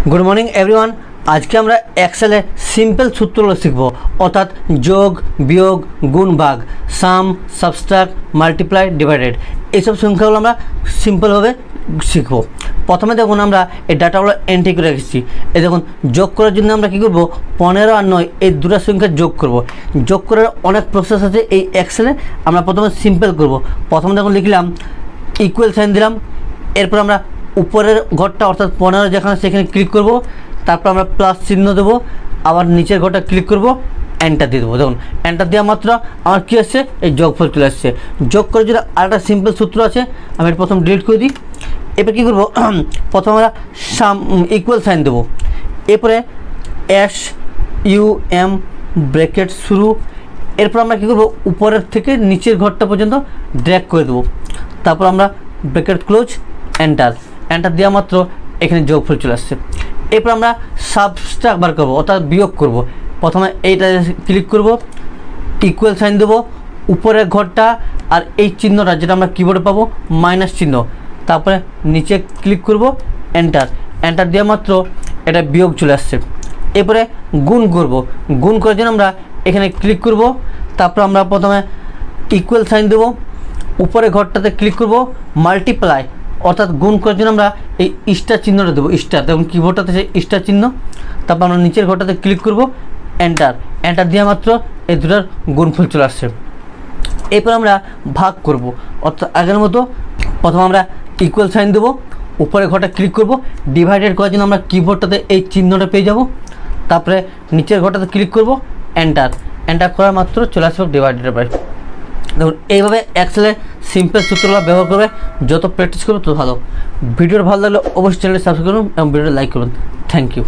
Good morning everyone. आज के আমরা এক্সেলে সিম্পল সূত্রগুলো শিখব, অর্থাৎ যোগ, বিয়োগ, গুণ, ভাগ, সাম, সাবট্রাক্ট, মাল্টিপ্লাই, ডিভাইডেড, এইসব সংখ্যাগুলো আমরা সিম্পলভাবে শিখব। প্রথমে দেখুন আমরা এই ডাটাগুলো এন্ট্রি করে রেখেছি। এই দেখুন যোগ করার জন্য আমরা কী করব, 15 আর 9 এই দুটো সংখ্যা যোগ করব। যোগ করার অনেক প্রসেস আছে এই এক্সেলে। আমরা প্রথমে সিম্পল করব। প্রথমে দেখুন লিখলাম, ইকুয়াল সাইন দিলাম, এরপর আমরা উপরের ঘরটা অর্থাৎ 15 যেখানে সেখানে ক্লিক করব, তারপর আমরা প্লাস চিহ্ন দেবো, আবার নিচের ঘরটা ক্লিক করব, এন্টার দিয়ে দেবো। দেখুন এন্টার দেওয়া মাত্র আমার কী আসছে, এই যোগফল চলে আসছে। যোগ করে যদি আরেকটা সিম্পল সূত্র আছে, আমি এটা প্রথম ডিলিট করে দিই। এরপর কী করবো, প্রথমে আমরা ইকুয়াল সাইন দেবো, এরপরে SUM ব্র্যাকেট শুরু, এরপর আমরা কী করবো, উপরের থেকে নিচের ঘরটা পর্যন্ত ড্র্যাগ করে দেবো, তারপর আমরা ব্র্যাকেট ক্লোজ, এন্টার দেওয়া মাত্র এখানে যোগফল চলে আসছে। এরপর আমরা সাবট্রাক্ট বার করবো, অর্থাৎ বিয়োগ করব। প্রথমে এইটা ক্লিক করব, ইকুয়াল সাইন দেবো, উপরের ঘরটা আর এই চিহ্নটা যেটা আমরা কিবোর্ডে পাবো মাইনাস চিহ্ন, তারপরে নিচে ক্লিক করব, এন্টার দেওয়া মাত্র এটা বিয়োগ চলে আসছে। এরপরে গুণ করব, গুণ করার জন্য আমরা এখানে ক্লিক করব, তারপর আমরা প্রথমে ইকুয়াল সাইন দেবো, উপরের ঘরটাতে ক্লিক করব, মাল্টিপ্লাই অর্থাৎ গুণ করার জন্য আমরা এই স্টার চিহ্নটা দেবো, স্টার, দেখুন কিবোর্ডটাতে সেই স্টার চিহ্ন, তারপর আমরা নিচের ঘরটাতে ক্লিক করব, এন্টার দেওয়া মাত্র এই দুটার গুণফল চলে আসছে। এরপর আমরা ভাগ করব, অর্থাৎ আগের মতো প্রথমে আমরা ইকুয়াল সাইন দেবো, উপরের ঘরটা ক্লিক করব, ডিভাইডেড করার জন্য আমরা কিবোর্ডটাতে এই চিহ্নটা পেয়ে যাব, তারপরে নিচের ঘরটাতে ক্লিক করব, এন্টার করা মাত্র চলে আসবে ডিভাইডেড বাই। দেখুন এইভাবে এক্সেলের সিম্পল সূত্রগুলো ব্যবহার করবে, যত প্র্যাকটিস করবে তত ভালো। ভিডিওটা ভালো লাগলে অবশ্যই চ্যানেলটি সাবস্ক্রাইব করুন এবং ভিডিওটা লাইক করুন। Thank you.